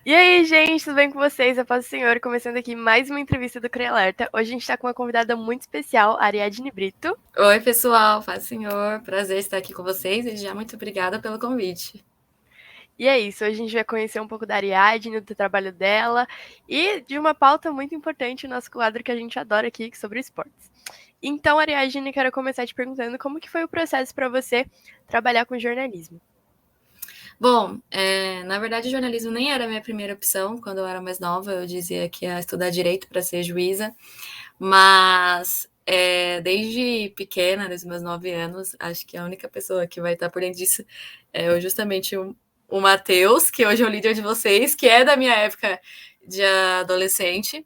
E aí, gente, tudo bem com vocês? Eu Paz do Senhor, começando aqui mais uma entrevista do CRE Alerta. Hoje a gente está com uma convidada muito especial, a Ariadne Brito. Oi, pessoal, paz do Senhor, prazer estar aqui com vocês e já muito obrigada pelo convite. E é isso, hoje a gente vai conhecer um pouco da Ariadne, do trabalho dela e de uma pauta muito importante, o nosso quadro que a gente adora aqui, sobre esportes. Então, Ariadne, quero começar te perguntando como que foi o processo para você trabalhar com jornalismo. Bom, na verdade, o jornalismo nem era a minha primeira opção. Quando eu era mais nova, eu dizia que ia estudar direito para ser juíza, mas desde pequena, desde meus 9 anos, acho que a única pessoa que vai estar por dentro disso é justamente o Matheus, que hoje é o líder de vocês, que é da minha época de adolescente.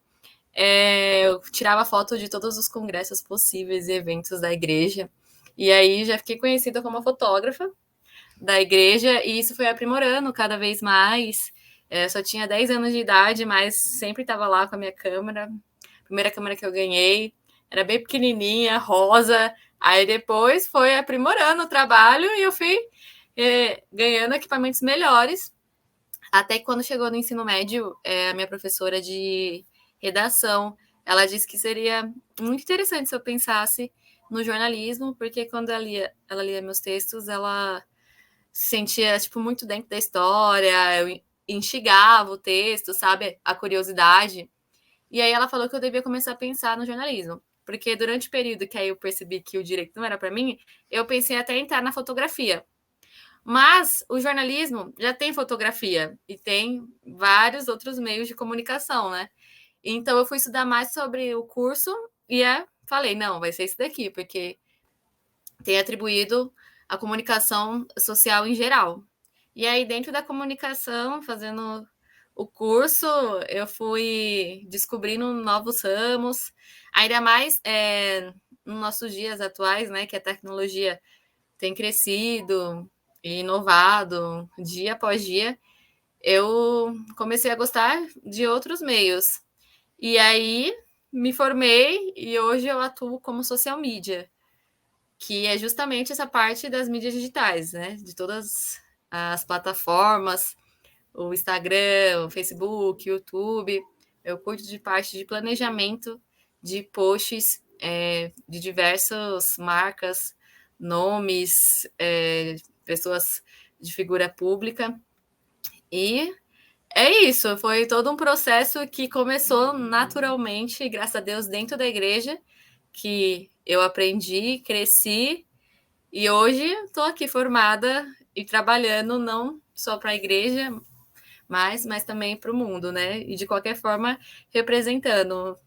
Eu tirava foto de todos os congressos possíveis e eventos da igreja. E aí já fiquei conhecida como fotógrafa da igreja, e isso foi aprimorando cada vez mais. Só tinha 10 anos de idade, mas sempre estava lá com a minha câmera. Primeira câmera que eu ganhei era bem pequenininha, rosa. Aí depois foi aprimorando o trabalho e eu fui ganhando equipamentos melhores. Até que quando chegou no ensino médio, a minha professora de redação, ela disse que seria muito interessante se eu pensasse no jornalismo, porque quando ela lia meus textos, ela se sentia tipo muito dentro da história, eu instigava o texto, sabe, a curiosidade. E aí ela falou que eu devia começar a pensar no jornalismo, porque durante o período que aí eu percebi que o direito não era para mim, eu pensei até em entrar na fotografia. Mas o jornalismo já tem fotografia e tem vários outros meios de comunicação, né? Então eu fui estudar mais sobre o curso e falei, não, vai ser isso daqui, porque tem atribuído a comunicação social em geral. E aí, dentro da comunicação, fazendo o curso, eu fui descobrindo novos ramos, ainda mais nos nossos dias atuais, né, que a tecnologia tem crescido e inovado dia após dia, eu comecei a gostar de outros meios. E aí me formei e hoje eu atuo como social media, que é justamente essa parte das mídias digitais, né? De todas as plataformas, o Instagram, o Facebook, o YouTube. Eu cuido de parte de planejamento de posts de diversas marcas, nomes, pessoas de figura pública. E é isso, foi todo um processo que começou naturalmente, graças a Deus, dentro da igreja, que eu aprendi, cresci e hoje estou aqui formada e trabalhando não só para a igreja, mas também para o mundo, né? E de qualquer forma, representando.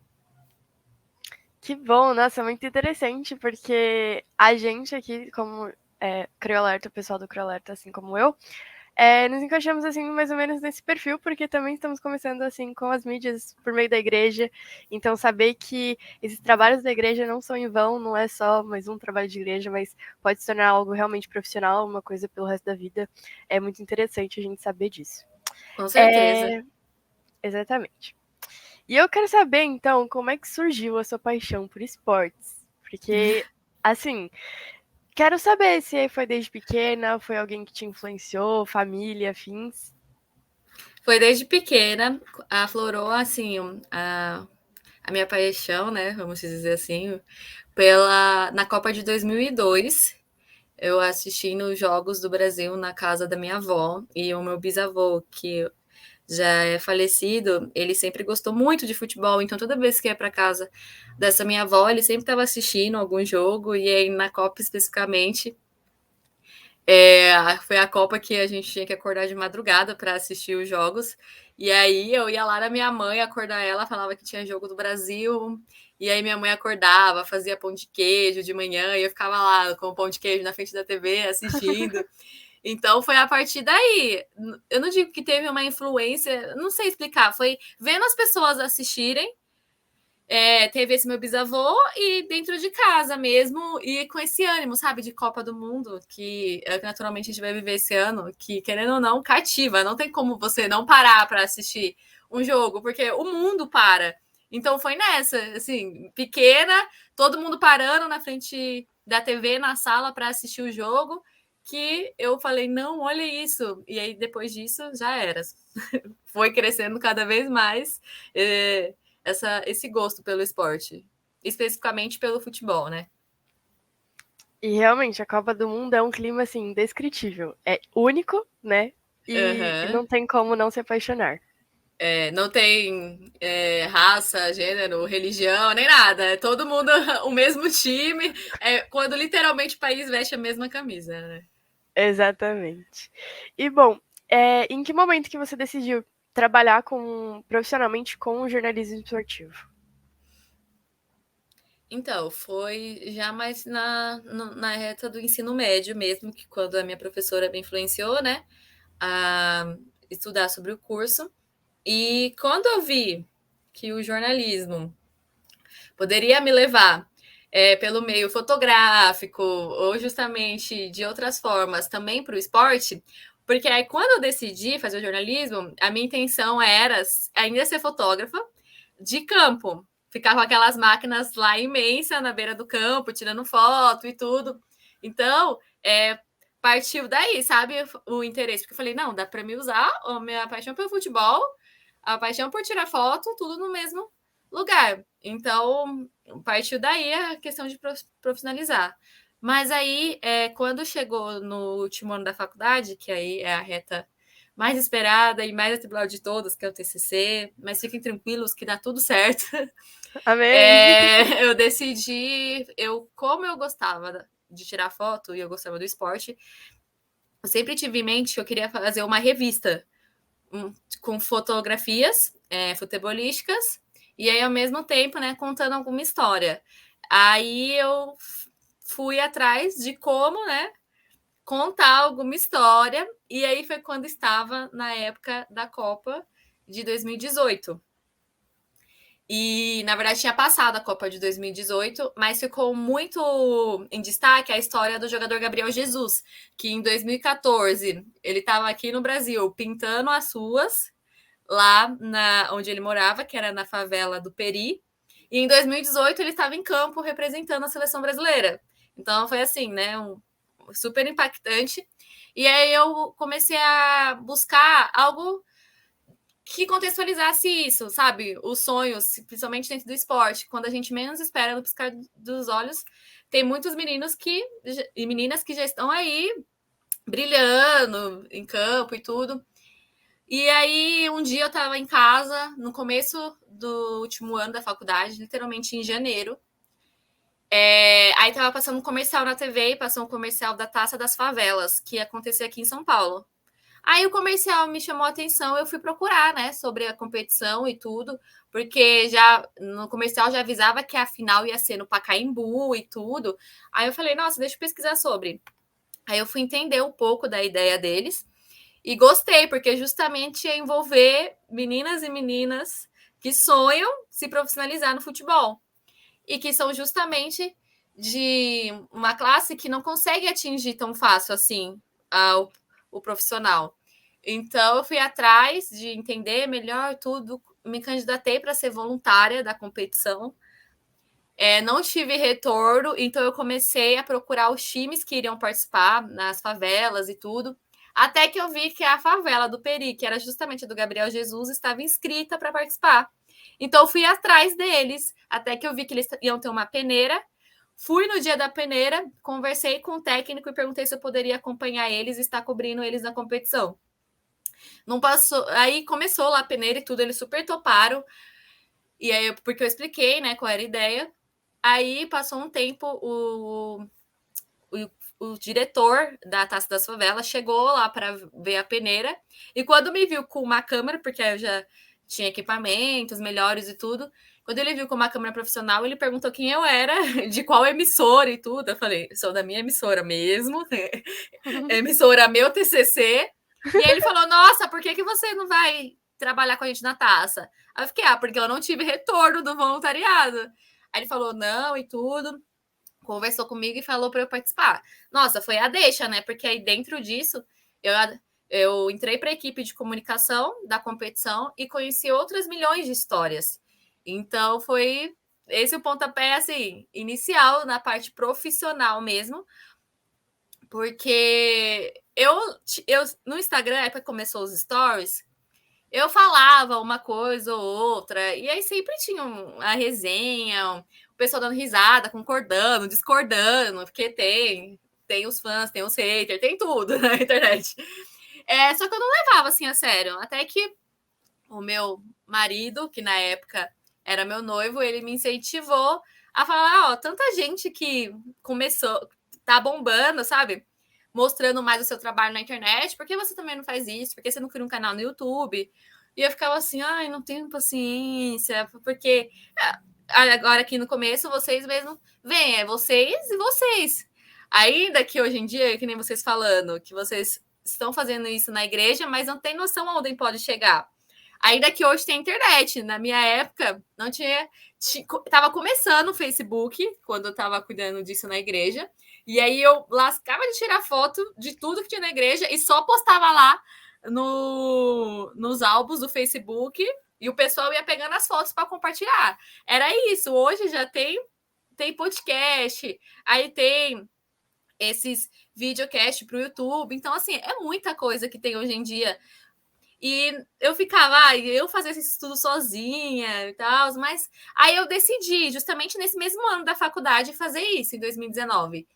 Que bom, nossa, muito interessante, porque a gente aqui, como CRE Alerta, o pessoal do CRE Alerta, assim como eu, nos encaixamos assim mais ou menos nesse perfil, porque também estamos começando assim com as mídias por meio da igreja. Então saber que esses trabalhos da igreja não são em vão, não é só mais um trabalho de igreja, mas pode se tornar algo realmente profissional, uma coisa pelo resto da vida. É muito interessante a gente saber disso. Com certeza. É, exatamente. E eu quero saber então como é que surgiu a sua paixão por esportes, porque assim, quero saber se foi desde pequena, foi alguém que te influenciou, família, afins. Foi desde pequena, aflorou assim a minha paixão, né? Vamos dizer assim, na Copa de 2002. Eu assisti nos Jogos do Brasil na casa da minha avó e o meu bisavô, que já é falecido, ele sempre gostou muito de futebol, então toda vez que ia para casa dessa minha avó, ele sempre estava assistindo algum jogo, e aí na Copa especificamente, foi a Copa que a gente tinha que acordar de madrugada para assistir os jogos, e aí eu ia lá na minha mãe acordar ela, falava que tinha jogo do Brasil, e aí minha mãe acordava, fazia pão de queijo de manhã, e eu ficava lá com o pão de queijo na frente da TV assistindo. Então foi a partir daí. Eu não digo que teve uma influência, não sei explicar. Foi vendo as pessoas assistirem. Teve esse meu bisavô e dentro de casa mesmo, e com esse ânimo, sabe, de Copa do Mundo, que naturalmente a gente vai viver esse ano, que querendo ou não, cativa. Não tem como você não parar para assistir um jogo, porque o mundo para. Então foi nessa, assim, pequena, todo mundo parando na frente da TV, na sala, para assistir o jogo, que eu falei, não, olha isso. E aí, depois disso, já era. Foi crescendo cada vez mais esse gosto pelo esporte. Especificamente pelo futebol, né? E realmente, a Copa do Mundo é um clima, assim, indescritível. É único, né? E Uhum. não tem como não se apaixonar. Não tem raça, gênero, religião, nem nada. É todo mundo o mesmo time. Quando literalmente o país veste a mesma camisa, né? Exatamente. E, bom, em que momento que você decidiu trabalhar profissionalmente com o jornalismo esportivo? Então, foi já mais na reta do ensino médio mesmo, que quando a minha professora me influenciou, né, a estudar sobre o curso. E quando eu vi que o jornalismo poderia me levar pelo meio fotográfico ou justamente de outras formas também para o esporte, porque aí quando eu decidi fazer o jornalismo, a minha intenção era ainda ser fotógrafa de campo. Ficar com aquelas máquinas lá imensa na beira do campo, tirando foto e tudo. Então, partiu daí, sabe, o interesse. Porque eu falei, não, dá para me usar a minha paixão pelo futebol, a paixão por tirar foto, tudo no mesmo lugar. Então, partiu daí a questão de profissionalizar. Mas aí, quando chegou no último ano da faculdade, que aí é a reta mais esperada e mais atribulada de todas, que é o TCC, mas fiquem tranquilos que dá tudo certo. Amém! Eu decidi, como eu gostava de tirar foto e eu gostava do esporte, eu sempre tive em mente que eu queria fazer uma revista com fotografias futebolísticas e aí, ao mesmo tempo, né, contando alguma história. Aí eu fui atrás de como, né, contar alguma história, e aí foi quando estava na época da Copa de 2018. E, na verdade, tinha passado a Copa de 2018, mas ficou muito em destaque a história do jogador Gabriel Jesus, que em 2014 ele estava aqui no Brasil pintando as ruas, lá onde ele morava, que era na favela do Peri, e em 2018 ele estava em campo representando a seleção brasileira. Então foi assim, né? Super impactante. E aí eu comecei a buscar algo que contextualizasse isso, sabe? Os sonhos, principalmente dentro do esporte, quando a gente menos espera no piscar dos olhos, tem muitos meninos e meninas que já estão aí brilhando em campo e tudo. E aí, um dia eu estava em casa, no começo do último ano da faculdade, literalmente em janeiro. Aí tava passando um comercial na TV e passou um comercial da Taça das Favelas, que ia acontecer aqui em São Paulo. Aí o comercial me chamou a atenção, eu fui procurar, né, sobre a competição e tudo, porque já no comercial já avisava que a final ia ser no Pacaembu e tudo. Aí eu falei, nossa, deixa eu pesquisar sobre. Aí eu fui entender um pouco da ideia deles e gostei, porque justamente ia envolver meninas e meninas que sonham se profissionalizar no futebol e que são justamente de uma classe que não consegue atingir tão fácil assim o profissional. Então, eu fui atrás de entender melhor tudo, me candidatei para ser voluntária da competição. Não tive retorno, então eu comecei a procurar os times que iriam participar nas favelas e tudo. Até que eu vi que a favela do Peri, que era justamente a do Gabriel Jesus, estava inscrita para participar. Então, eu fui atrás deles, até que eu vi que eles iam ter uma peneira. Fui no dia da peneira, conversei com o técnico e perguntei se eu poderia acompanhar eles e estar cobrindo eles na competição. Não passou. Aí começou lá a peneira e tudo, eles super toparam. E aí, porque eu expliquei, né, qual era a ideia. Aí passou um tempo, o diretor da Taça das Favelas chegou lá para ver a peneira. E quando me viu com uma câmera, porque eu já tinha equipamentos melhores e tudo, quando ele viu com uma câmera profissional, ele perguntou quem eu era, de qual emissora e tudo. Eu falei, sou da minha emissora mesmo, emissora meu TCC. E aí ele falou, nossa, por que você não vai trabalhar com a gente na taça? Aí eu fiquei, porque eu não tive retorno do voluntariado. Aí ele falou, não, e tudo. Conversou comigo e falou para eu participar. Nossa, foi a deixa, né? Porque aí dentro disso, eu entrei para a equipe de comunicação da competição e conheci outras milhões de histórias. Então, foi esse o pontapé, assim, inicial na parte profissional mesmo, Porque eu no Instagram, a época que começou os stories, eu falava uma coisa ou outra, e aí sempre tinha a resenha, o pessoal dando risada, concordando, discordando, porque tem os fãs, tem os haters, tem tudo na internet. Só que eu não levava assim a sério, até que o meu marido, que na época era meu noivo, ele me incentivou a falar, ó, tanta gente que começou, tá bombando, sabe? Mostrando mais o seu trabalho na internet, por que você também não faz isso? Por que você não cria um canal no YouTube? E eu ficava assim, ai, não tenho paciência, porque agora aqui no começo vocês mesmo veem, é vocês e vocês. Ainda que hoje em dia, que nem vocês falando, que vocês estão fazendo isso na igreja, mas não tem noção aonde pode chegar. Ainda que hoje tem internet. Na minha época, não tinha. Tava começando o Facebook, quando eu tava cuidando disso na igreja. E aí eu lascava de tirar foto de tudo que tinha na igreja e só postava lá nos álbuns do Facebook. E o pessoal ia pegando as fotos para compartilhar. Era isso. Hoje já tem podcast, aí tem esses videocasts para o YouTube. Então, assim, é muita coisa que tem hoje em dia. E eu ficava, eu fazia esse estudo sozinha e tal, mas aí eu decidi, justamente nesse mesmo ano da faculdade, fazer isso, em 2019.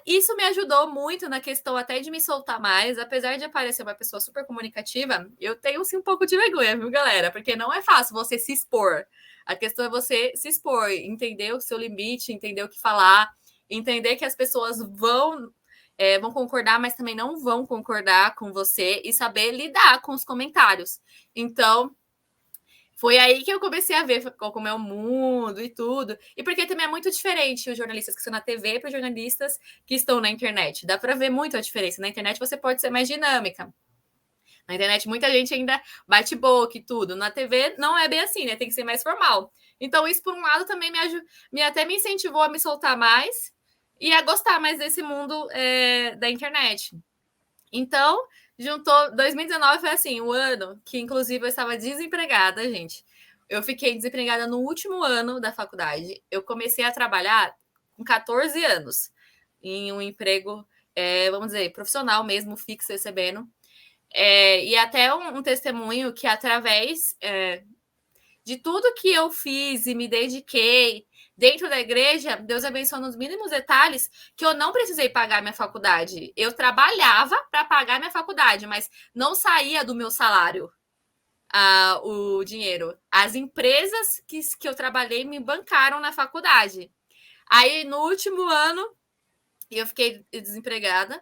Isso me ajudou muito na questão até de me soltar mais, apesar de parecer uma pessoa super comunicativa, eu tenho sim um pouco de vergonha, viu, galera? Porque não é fácil você se expor. A questão é você se expor, entender o seu limite, entender o que falar, entender que as pessoas vão concordar, mas também não vão concordar com você e saber lidar com os comentários. Então, foi aí que eu comecei a ver como é o mundo e tudo. E porque também é muito diferente os jornalistas que estão na TV para os jornalistas que estão na internet. Dá para ver muito a diferença. Na internet você pode ser mais dinâmica. Na internet muita gente ainda bate boca e tudo. Na TV não é bem assim, né? Tem que ser mais formal. Então isso, por um lado, também até me incentivou a me soltar mais e a gostar mais desse mundo da internet. Então, juntou. 2019 foi assim, o ano que, inclusive, eu estava desempregada, gente. Eu fiquei desempregada no último ano da faculdade. Eu comecei a trabalhar com 14 anos, em um emprego, vamos dizer, profissional mesmo, fixo, recebendo. E até um testemunho que, através de tudo que eu fiz e me dediquei dentro da igreja, Deus abençoou nos mínimos detalhes, que eu não precisei pagar minha faculdade. Eu trabalhava para pagar minha faculdade, mas não saía do meu salário o dinheiro. As empresas que eu trabalhei me bancaram na faculdade. Aí, no último ano, eu fiquei desempregada.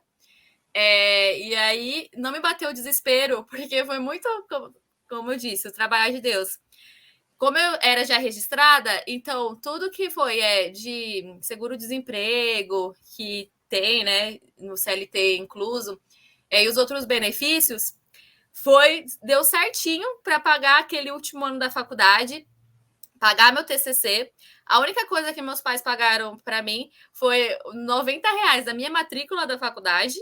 E aí, não me bateu o desespero, porque foi muito, como eu disse, o trabalho de Deus. Como eu era já registrada, então tudo que foi de seguro-desemprego, que tem, né, no CLT incluso, e os outros benefícios, deu certinho para pagar aquele último ano da faculdade, pagar meu TCC. A única coisa que meus pais pagaram para mim foi R$ 90 da minha matrícula da faculdade.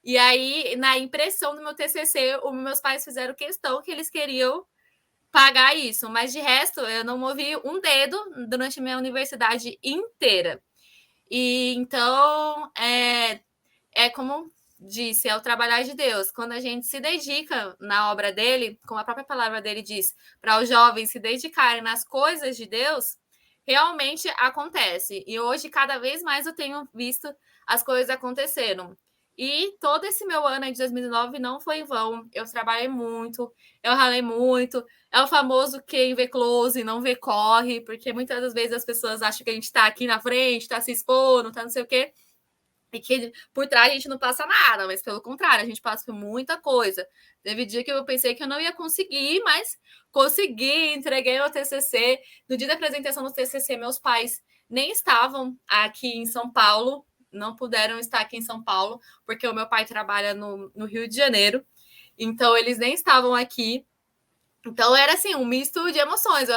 E aí, na impressão do meu TCC, os meus pais fizeram questão que eles queriam pagar isso, mas de resto eu não movi um dedo durante a minha universidade inteira. E então como disse, é o trabalhar de Deus. Quando a gente se dedica na obra dele, como a própria palavra dele diz, para os jovens se dedicarem nas coisas de Deus, realmente acontece. E hoje, cada vez mais, eu tenho visto as coisas acontecendo. E todo esse meu ano de 2009 não foi em vão. Eu trabalhei muito, eu ralei muito. É o famoso quem vê close não vê corre, porque muitas das vezes as pessoas acham que a gente está aqui na frente, está se expondo, está não sei o quê. E que por trás a gente não passa nada, mas pelo contrário, a gente passa por muita coisa. Teve dia que eu pensei que eu não ia conseguir, mas consegui, entreguei o TCC. No dia da apresentação do TCC, meus pais nem estavam aqui em São Paulo, não puderam estar aqui em São Paulo, porque o meu pai trabalha no Rio de Janeiro, então eles nem estavam aqui. Então era assim, um misto de emoções.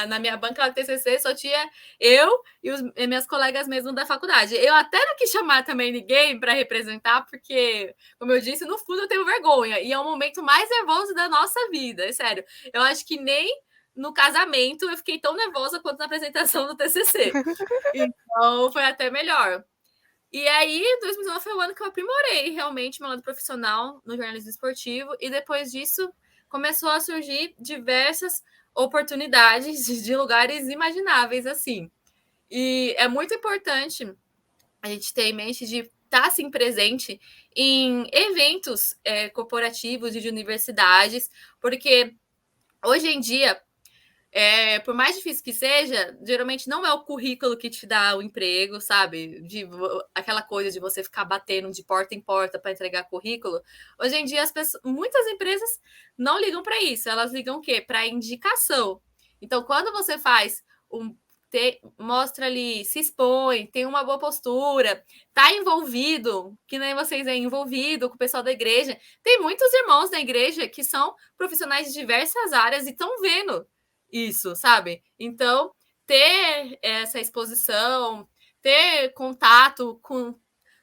Na minha banca do TCC só tinha eu e minhas colegas mesmo da faculdade. Eu até não quis chamar também ninguém para representar, porque, como eu disse, no fundo eu tenho vergonha. E é o momento mais nervoso da nossa vida, é sério. Eu acho que nem no casamento eu fiquei tão nervosa quanto na apresentação do TCC. Então foi até melhor. E aí, 2019 foi o ano que eu aprimorei realmente meu lado profissional no jornalismo esportivo. E depois disso, começou a surgir diversas oportunidades de lugares imagináveis, assim. E é muito importante a gente ter em mente de estar assim presente em eventos corporativos e de universidades, porque hoje em dia, por mais difícil que seja, geralmente não é o currículo que te dá o emprego, sabe? Aquela coisa de você ficar batendo de porta em porta para entregar currículo. Hoje em dia, muitas empresas não ligam para isso, elas ligam o quê? Para indicação. Então, quando você faz mostra ali, se expõe, tem uma boa postura, tá envolvido, que nem vocês aí, envolvido com o pessoal da igreja. Tem muitos irmãos da igreja que são profissionais de diversas áreas e estão vendo isso, sabe? Então, ter essa exposição, ter contato com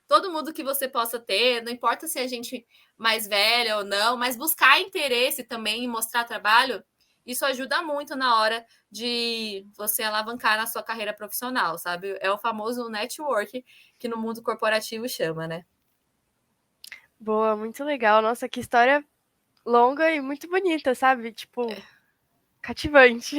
todo mundo que você possa ter, não importa se é gente mais velha ou não, mas buscar interesse também em mostrar trabalho, isso ajuda muito na hora de você alavancar na sua carreira profissional, sabe? É o famoso network que no mundo corporativo chama, né? Boa, muito legal. Nossa, que história longa e muito bonita, sabe? Tipo, cativante.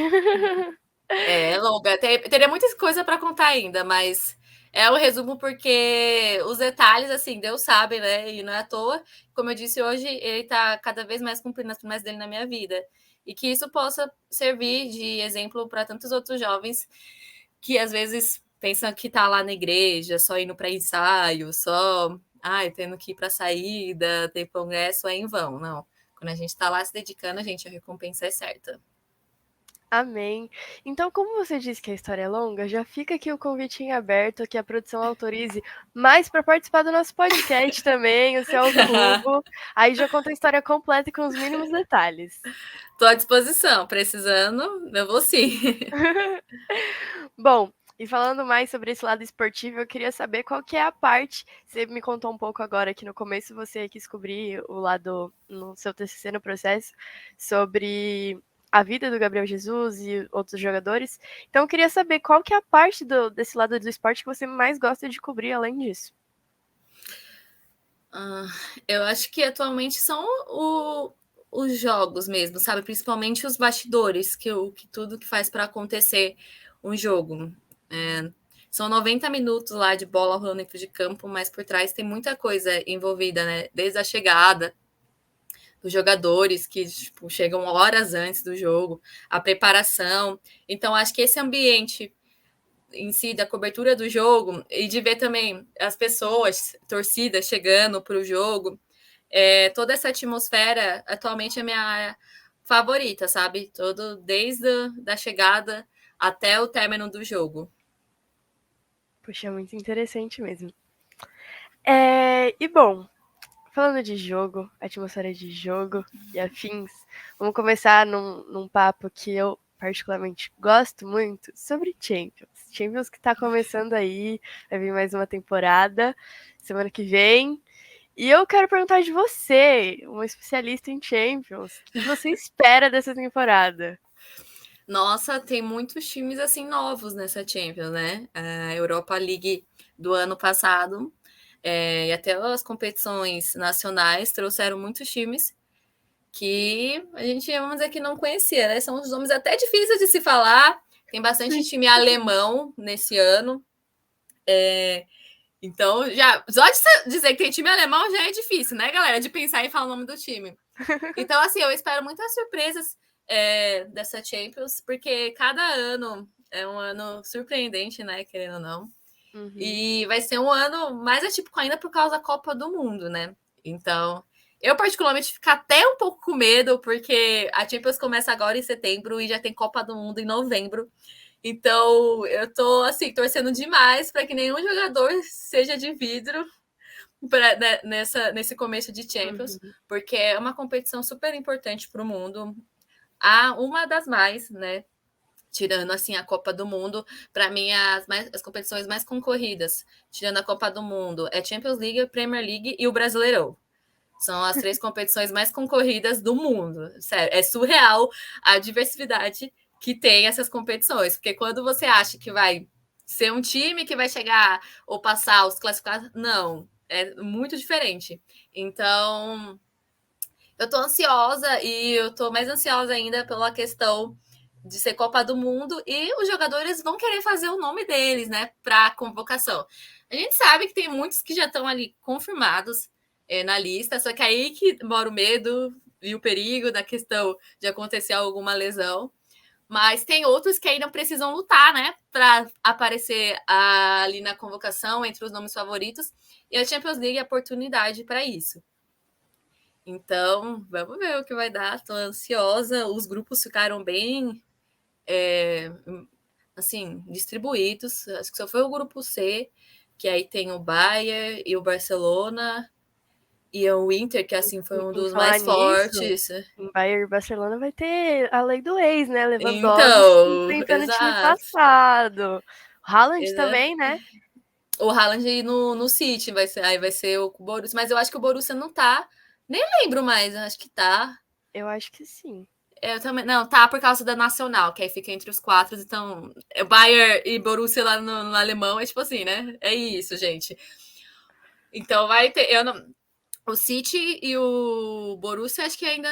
É longa, teria muita coisa para contar ainda, mas é o resumo porque os detalhes, assim, Deus sabe, né? E não é à toa. Como eu disse hoje, ele tá cada vez mais cumprindo as promessas dele na minha vida. E que isso possa servir de exemplo para tantos outros jovens que às vezes pensam que tá lá na igreja, só indo para ensaio, só tendo que ir para saída, ter congresso é em vão. Não. Quando a gente tá lá se dedicando, a recompensa é certa. Amém. Então, como você disse que a história é longa, já fica aqui o convitinho aberto, que a produção autorize mais para participar do nosso podcast também, o Céu ao Cubo. Aí já conta a história completa e com os mínimos detalhes. Tô à disposição. Precisando, eu vou sim. Bom, e falando mais sobre esse lado esportivo, eu queria saber qual que é a parte. Você me contou um pouco agora que no começo você quis cobrir o lado no seu TCC no processo sobre a vida do Gabriel Jesus e outros jogadores. Então eu queria saber qual que é a parte desse lado do esporte que você mais gosta de cobrir além disso. Eu acho que atualmente são os jogos mesmo, sabe? Principalmente os bastidores, que tudo que faz para acontecer um jogo. São 90 minutos lá de bola rolando dentro de campo, mas por trás tem muita coisa envolvida, né? Desde a chegada dos jogadores que tipo, chegam horas antes do jogo, a preparação. Então, acho que esse ambiente em si da cobertura do jogo e de ver também as pessoas, torcidas chegando para o jogo, toda essa atmosfera atualmente é minha favorita, sabe? Todo desde da chegada até o término do jogo. Puxa, é muito interessante mesmo. E bom, falando de jogo, atmosfera de jogo e afins, vamos começar num papo que eu particularmente gosto muito sobre Champions. Champions que tá começando aí, vai vir mais uma temporada semana que vem. E eu quero perguntar de você, uma especialista em Champions, o que você espera dessa temporada? Nossa, tem muitos times assim novos nessa Champions, né? A Europa League do ano passado e até as competições nacionais trouxeram muitos times que a gente, vamos dizer, que não conhecia, né? São os nomes até difíceis de se falar. Tem bastante time alemão nesse ano. Então, já só de dizer que tem time alemão já é difícil, né, galera? De pensar em falar o nome do time. Então, assim, eu espero muitas surpresas dessa Champions, porque cada ano é um ano surpreendente, né? Querendo ou não. Uhum. E vai ser um ano mais atípico ainda por causa da Copa do Mundo, né? Então, eu particularmente fico até um pouco com medo, porque a Champions começa agora em setembro e já tem Copa do Mundo em novembro. Então, eu tô assim, torcendo demais para que nenhum jogador seja de vidro nesse começo de Champions, porque é uma competição super importante para o mundo. Uma das mais, né? Tirando assim a Copa do Mundo, para mim as competições mais concorridas, tirando a Copa do Mundo, é Champions League, Premier League e o Brasileirão. São as 3 competições mais concorridas do mundo. Sério, é surreal a diversidade que tem essas competições, porque quando você acha que vai ser um time que vai chegar ou passar os classificados. Não, é muito diferente. Então, eu tô ansiosa e eu tô mais ansiosa ainda pela questão de ser Copa do Mundo e os jogadores vão querer fazer o nome deles, né, para convocação. A gente sabe que tem muitos que já estão ali confirmados na lista, só que aí que mora o medo e o perigo da questão de acontecer alguma lesão. Mas tem outros que ainda precisam lutar, né, para aparecer ali na convocação entre os nomes favoritos. E a Champions League é a oportunidade para isso. Então, vamos ver o que vai dar. Estou ansiosa. Os grupos ficaram bem, assim, distribuídos. Acho que só foi o grupo C, que aí tem o Bayern e o Barcelona e o Inter, que assim foi um Em dos falar mais nisso, fortes. em Bayern e Barcelona vai ter a lei do ex, né? Lewandowski Então, enfrentando o time exato. passado. O Haaland também, né? O Haaland no City aí vai ser o Borussia, mas eu acho que o Borussia não tá. Nem lembro mais, acho que tá. Eu acho que sim. Eu também. Não, tá por causa da Nacional, que aí fica entre os quatro. Então, Bayern e Borussia lá no alemão é tipo assim, né? É isso, gente. Então vai ter. O City e o Borussia acho que ainda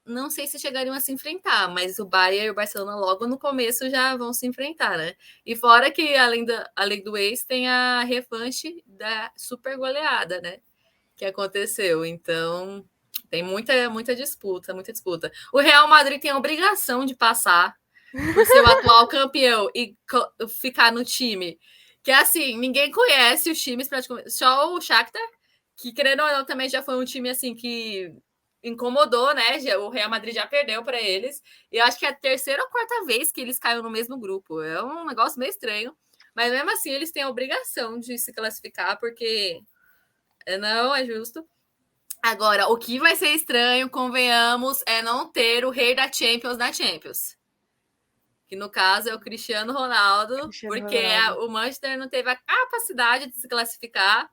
não sei se chegariam a se enfrentar, mas o Bayern e o Barcelona logo no começo já vão se enfrentar, né? E fora que além do ex tem a revanche da super goleada, né? Que aconteceu. Então tem muita disputa, muita disputa. O Real Madrid tem a obrigação de passar por ser o atual campeão e ficar no time. Que assim, ninguém conhece os times praticamente. Só o Shakhtar, que querendo ou não, também já foi um time assim que incomodou, né? O Real Madrid já perdeu para eles. E eu acho que é a terceira ou quarta vez que eles caíram no mesmo grupo. É um negócio meio estranho. Mas mesmo assim, eles têm a obrigação de se classificar, porque não é justo. Agora, o que vai ser estranho, convenhamos, é não ter o rei da Champions na Champions. Que no caso é o Cristiano Ronaldo, Cristiano porque Ronaldo. o Manchester não teve a capacidade de se classificar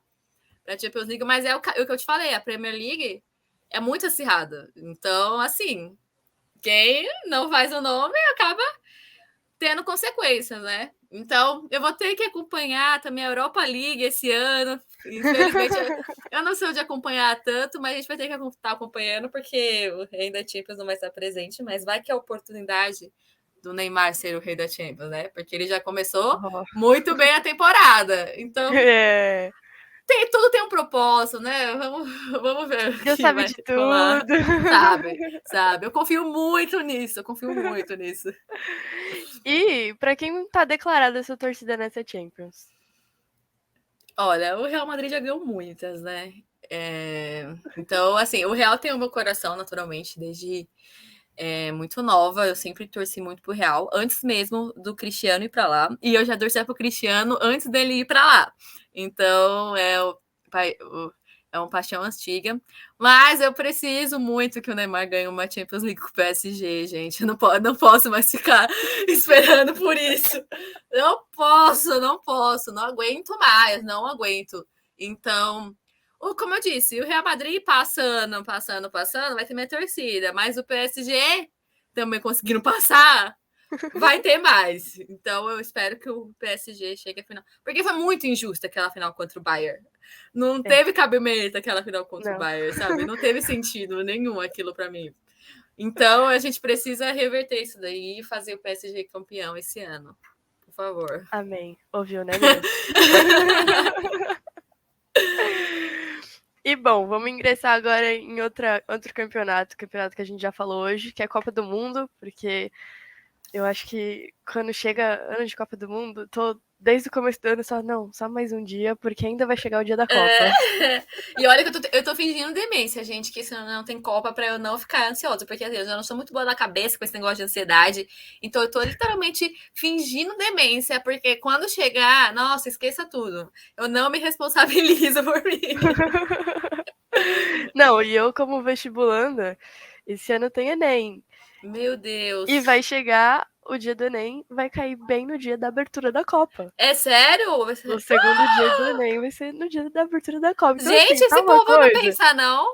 para a Champions League, mas é o que eu te falei, a Premier League é muito acirrada. Então, assim, quem não faz o nome acaba tendo consequências, né? Então, eu vou ter que acompanhar também a Europa League esse ano. Infelizmente, eu não sou de acompanhar tanto, mas a gente vai ter que estar acompanhando, porque o rei da Champions não vai estar presente, mas vai que é a oportunidade do Neymar ser o rei da Champions, né? Porque ele já começou Oh. muito bem a temporada. Então, É. tudo tem um propósito, né? Vamos ver o Deus que sabe vai de rolar. tudo. Sabe. Eu confio muito nisso, eu confio muito nisso. E pra quem tá declarada essa torcida nessa Champions? Olha, o Real Madrid já ganhou muitas, né? Então, assim, o Real tem o meu coração, naturalmente, desde muito nova. Eu sempre torci muito pro Real, antes mesmo do Cristiano ir pra lá. E eu já torcia pro Cristiano antes dele ir pra lá. Então, é uma paixão antiga. Mas eu preciso muito que o Neymar ganhe uma Champions League com o PSG, gente. Eu não posso mais ficar esperando por isso. Não posso. Não aguento mais, não aguento. Então, como eu disse, o Real Madrid passando, vai ter minha torcida. Mas o PSG também conseguiram passar, vai ter mais. Então eu espero que o PSG chegue à final. Porque foi muito injusta aquela final contra o Bayern. Não teve cabimento aquela final contra o Não. Bayern, sabe? Não teve sentido nenhum aquilo para mim. Então a gente precisa reverter isso daí e fazer o PSG campeão esse ano. Por favor. Amém. Ouviu, né, Deus? E bom, vamos ingressar agora em outro campeonato que a gente já falou hoje, que é a Copa do Mundo, porque eu acho que quando chega ano de Copa do Mundo, tô desde o começo do ano só mais um dia, porque ainda vai chegar o dia da Copa. E olha que eu tô fingindo demência, gente, que isso não tem Copa pra eu não ficar ansiosa, porque assim, eu já não sou muito boa na cabeça com esse negócio de ansiedade, então eu tô literalmente fingindo demência, porque quando chegar, nossa, esqueça tudo. Eu não me responsabilizo por mim. Não, e eu como vestibulanda, esse ano tem Enem. Meu Deus. E vai chegar o dia do Enem, vai cair bem no dia da abertura da Copa. É sério? O segundo dia do Enem vai ser no dia da abertura da Copa. Então, Gente, assim, tá esse uma povo não coisa. pensa, não?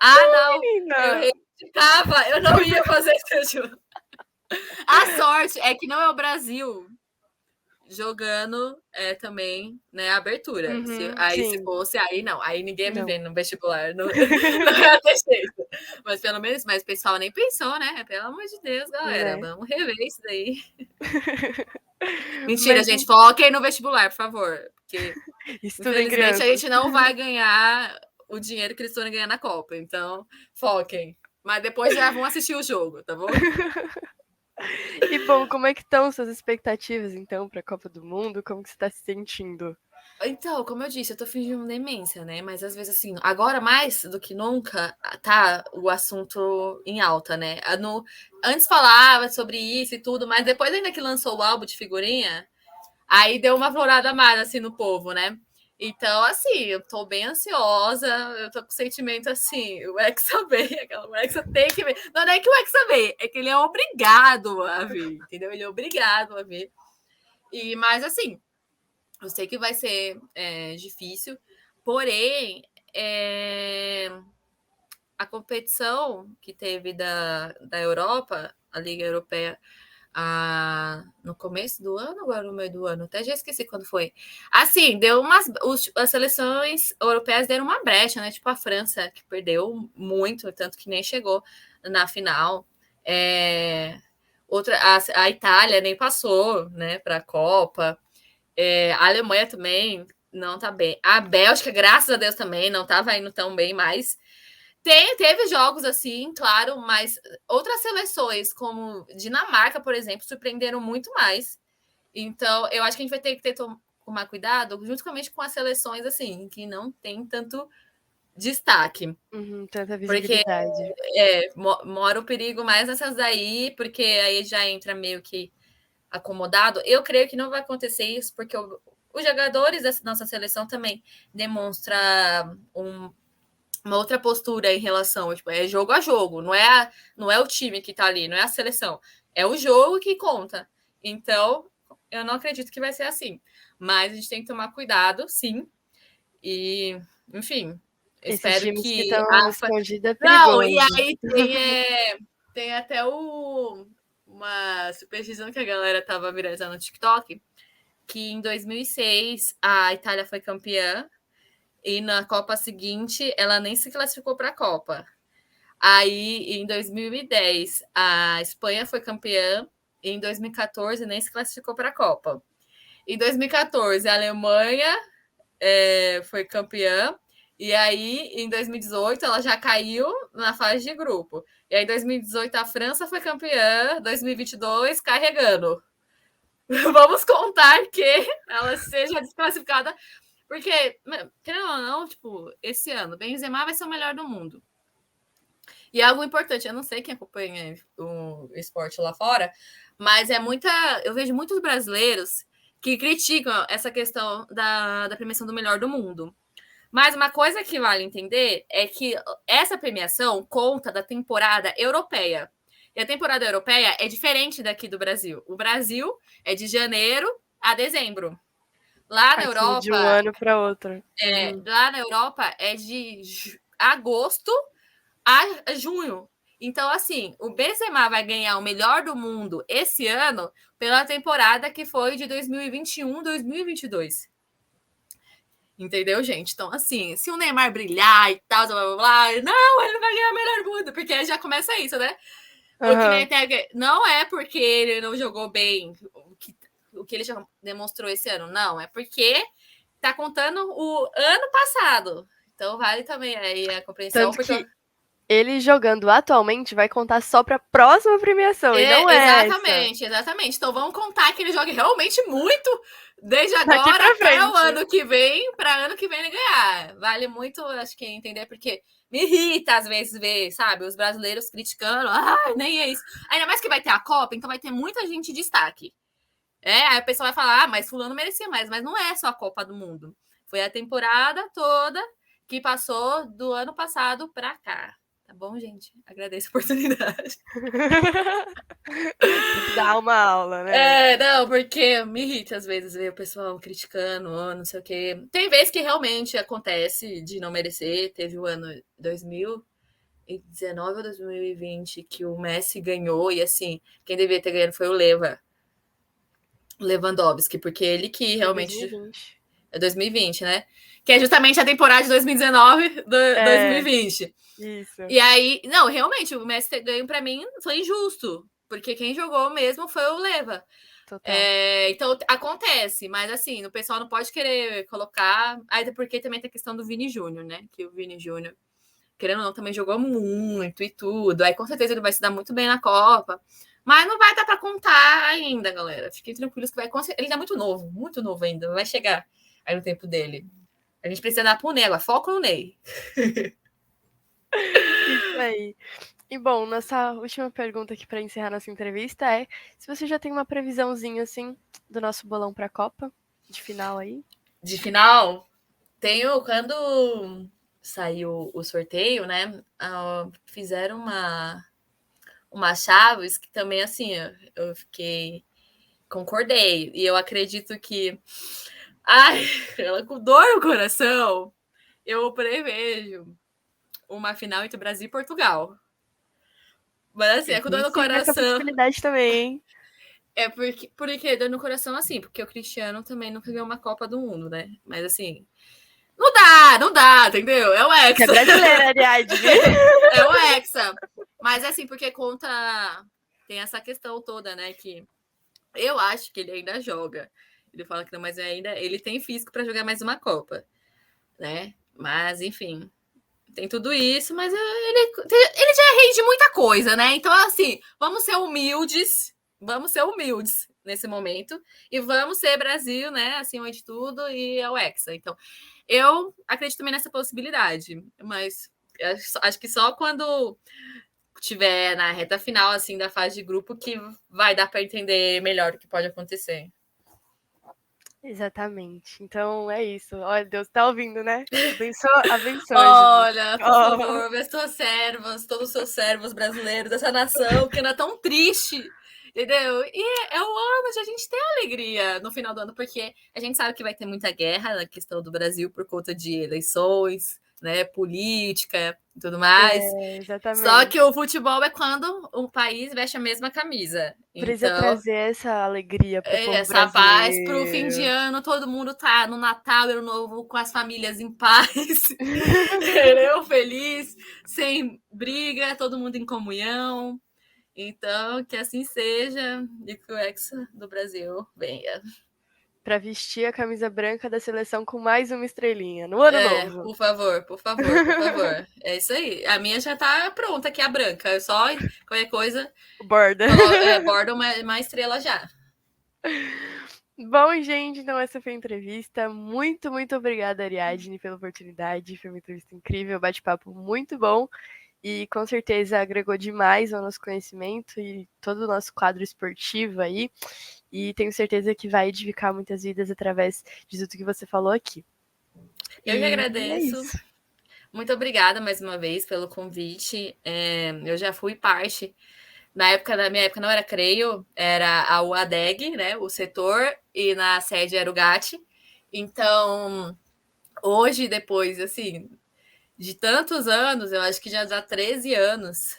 Ah, Então, não. Eu menina! reivindicava, eu não ia fazer isso. A sorte é que não é o Brasil. jogando também, né, a abertura. Se Sim. fosse, aí não. Aí ninguém ia me Não. ver no vestibular. Não, não ia ter jeito. Mas pelo menos, mas o pessoal nem pensou, né? Pelo amor de Deus, galera. Né. Vamos rever isso daí. Mentira, Mas gente. Foquem no vestibular, por favor. Porque, estudem, infelizmente, a crianças. gente não vai ganhar o dinheiro que eles estão ganhando na Copa. Então, foquem. Mas depois já vão assistir o jogo, tá bom? E bom, como é que estão suas expectativas, então, para a Copa do Mundo? Como que você está se sentindo? Então, como eu disse, eu tô fingindo demência, né? Mas às vezes, assim, agora mais do que nunca, tá o assunto em alta, né? Antes falava sobre isso e tudo, mas depois ainda que lançou o álbum de figurinha, aí deu uma florada mais, assim, no povo, né? Então, assim, eu tô bem ansiosa, eu tô com sentimento assim, o Hexa veio, o Hexa tem que ver. Não é que o Hexa veio, é que ele é obrigado a vir, entendeu? Ele é obrigado a vir. Mas, assim, eu sei que vai ser difícil, porém, a competição que teve da Europa, a Liga Europeia, no começo do ano, agora no meio do ano, até já esqueci quando foi. Assim, deu as seleções europeias deram uma brecha, né? Tipo a França, que perdeu muito, tanto que nem chegou na final. A Itália nem passou, né, para a Copa. A Alemanha também não tá bem. A Bélgica, graças a Deus, também não estava indo tão bem, mas teve jogos assim, claro, mas outras seleções, como Dinamarca, por exemplo, surpreenderam muito mais. Então, eu acho que a gente vai ter que tomar cuidado, juntamente com as seleções assim, que não tem tanto destaque. Tanta Porque visibilidade. mora o perigo mais nessas daí, porque aí já entra meio que acomodado. Eu creio que não vai acontecer isso, porque os jogadores da nossa seleção também demonstram uma outra postura em relação, tipo, é jogo a jogo, não é o time que tá ali, não é a seleção, é o jogo que conta. Então, eu não acredito que vai ser assim. Mas a gente tem que tomar cuidado, sim. E, enfim, Esses espero times que que estão escondidos é Não, e perigoso. aí tem até uma superstição que a galera tava viralizando no TikTok, que em 2006 a Itália foi campeã e na Copa seguinte ela nem se classificou para a Copa. Aí em 2010 a Espanha foi campeã e em 2014 nem se classificou para a Copa. Em 2014 a Alemanha foi campeã e aí em 2018 ela já caiu na fase de grupo. E aí em 2018 a França foi campeã, 2022 carregando. Vamos contar que ela seja desclassificada porque, querendo ou não, tipo, esse ano, Benzema vai ser o melhor do mundo. E algo importante, eu não sei quem acompanha o esporte lá fora, mas eu vejo muitos brasileiros que criticam essa questão da premiação do melhor do mundo. Mas uma coisa que vale entender é que essa premiação conta da temporada europeia. E a temporada europeia é diferente daqui do Brasil. O Brasil é de janeiro a dezembro. Lá na Aqui de um Europa, ano para outro. é de agosto a junho. Então, assim, o Benzema vai ganhar o melhor do mundo esse ano pela temporada que foi de 2021, 2022. Entendeu, gente? Então, assim, se o Neymar brilhar e tal, blá, blá, blá, não, ele não vai ganhar o melhor do mundo, porque já começa isso, né? Porque nem não é porque ele não jogou bem o que ele já demonstrou esse ano, não. É porque tá contando o ano passado. Então vale também aí a compreensão, Tanto porque que ele jogando atualmente vai contar só para a próxima premiação e não essa. exatamente, exatamente. Então vamos contar que ele joga realmente muito desde Daqui agora para até o frente. ano que vem, para ano que vem ele ganhar. Vale muito, acho que entender, porque me irrita às vezes ver, sabe, os brasileiros criticando, nem é isso. Ainda mais que vai ter a Copa, então vai ter muita gente de destaque. Aí a pessoa vai falar, mas fulano merecia mais, mas não é só a Copa do Mundo. Foi a temporada toda que passou do ano passado para cá. Tá bom, gente? Agradeço a oportunidade. Tem que dar uma aula, né? Não, porque me irrita às vezes ver o pessoal criticando, não sei o quê. Tem vezes que realmente acontece de não merecer. Teve o ano 2019 ou 2020 que o Messi ganhou e assim, quem devia ter ganhado foi o Leva. Lewandowski, porque ele que Foi realmente 2020. é 2020, né? Que é justamente a temporada de 2019 do 2020. Isso. E aí, não, realmente, o Messi ter ganho pra mim foi injusto, porque quem jogou mesmo foi o Leva. Total. Então acontece, mas assim, o pessoal não pode querer colocar. Aí porque também tem a questão do Vini Júnior, né? Que o Vini Júnior, querendo ou não, também jogou muito e tudo. Aí com certeza ele vai se dar muito bem na Copa. Mas não vai dar para contar ainda, galera. Fiquem tranquilos que vai. Ele é muito novo ainda. Vai chegar aí no tempo dele. A gente precisa dar pro Ney agora. Foco no Ney. Isso aí. E bom, nossa última pergunta aqui para encerrar nossa entrevista é se você já tem uma previsãozinha assim do nosso bolão para a Copa de final aí. De final, tenho quando saiu o sorteio, né? Fizeram umas chaves que também assim eu fiquei concordei e eu acredito que ela com dor no coração eu prevejo uma final entre Brasil e Portugal. Mas assim, é com dor no Existe essa coração. possibilidade também, hein? É porque dor no coração assim, porque o Cristiano também nunca ganhou uma Copa do Mundo, né? Mas assim, não dá, entendeu? É o Que é Hexa. brasileira, Ariadne. É o Hexa. Mas assim, porque conta. Tem essa questão toda, né? Que eu acho que ele ainda joga. Ele fala que não, mas ainda ele tem físico para jogar mais uma Copa, né? Mas, enfim, tem tudo isso, mas ele já rende muita coisa, né? Então, assim, vamos ser humildes nesse momento e vamos ser Brasil, né? Acima de tudo, e é o Hexa. Então, eu acredito também nessa possibilidade, mas acho que só quando tiver na reta final assim da fase de grupo que vai dar para entender melhor o que pode acontecer. Exatamente. Então é isso. Olha, Deus tá ouvindo, né? Abençoa, Jesus. Olha, por favor, abençoa servos, todos os seus servos brasileiros dessa nação que anda tão triste, entendeu? E é o ano de a gente ter alegria no final do ano, porque a gente sabe que vai ter muita guerra na questão do Brasil por conta de eleições, né, política e tudo mais. Só que Exatamente. o futebol é quando o país veste a mesma camisa. Precisa Então, trazer essa alegria pro povo essa paz pro fim de brasileiro. ano, todo mundo tá no Natal e no Novo com as famílias em paz, eu feliz, sem briga, todo mundo em comunhão. Então, que assim seja e que o Hexa do Brasil venha. Pra vestir a camisa branca da seleção com mais uma estrelinha no ano novo. Por favor, por favor, por favor. É isso aí. A minha já tá pronta aqui, a branca. Eu só, qualquer coisa, Borda. borda uma estrela já. Bom, gente, então essa foi a entrevista. Muito, muito obrigada, Ariadne, pela oportunidade. Foi uma entrevista incrível, bate-papo muito bom. E com certeza agregou demais ao nosso conhecimento e todo o nosso quadro esportivo aí. E tenho certeza que vai edificar muitas vidas através de tudo que você falou aqui. Eu que E é agradeço. isso. Muito obrigada mais uma vez pelo convite. Eu já fui parte. Na minha época não era CREIO, era a UADEG, né? O setor, e na sede era o GAT. Então, hoje, depois, assim, de tantos anos, eu acho que já dá 13 anos,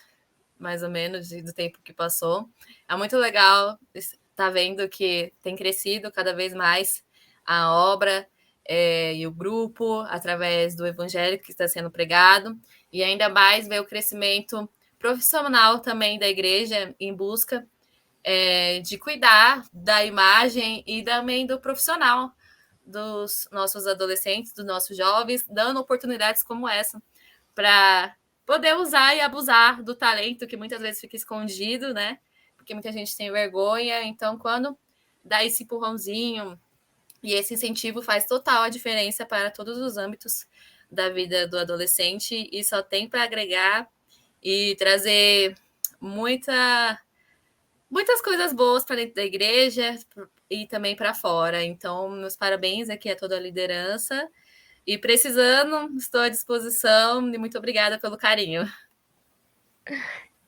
mais ou menos, do tempo que passou. É muito legal estar vendo que tem crescido cada vez mais a obra e o grupo, através do evangelho que está sendo pregado, e ainda mais ver o crescimento profissional também da igreja em busca de cuidar da imagem e também do profissional dos nossos adolescentes, dos nossos jovens, dando oportunidades como essa para poder usar e abusar do talento que muitas vezes fica escondido, né? Porque muita gente tem vergonha. Então, quando dá esse empurrãozinho e esse incentivo faz total a diferença para todos os âmbitos da vida do adolescente e só tem para agregar e trazer muitas coisas boas para dentro da igreja e também para fora. Então, meus parabéns aqui a toda a liderança. E precisando, estou à disposição e muito obrigada pelo carinho.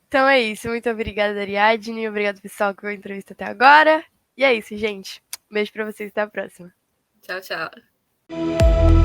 Então é isso. Muito obrigada, Ariadne. Obrigado, pessoal, que viu a entrevista até agora. E é isso, gente. Beijo pra vocês. Até a próxima. Tchau, tchau.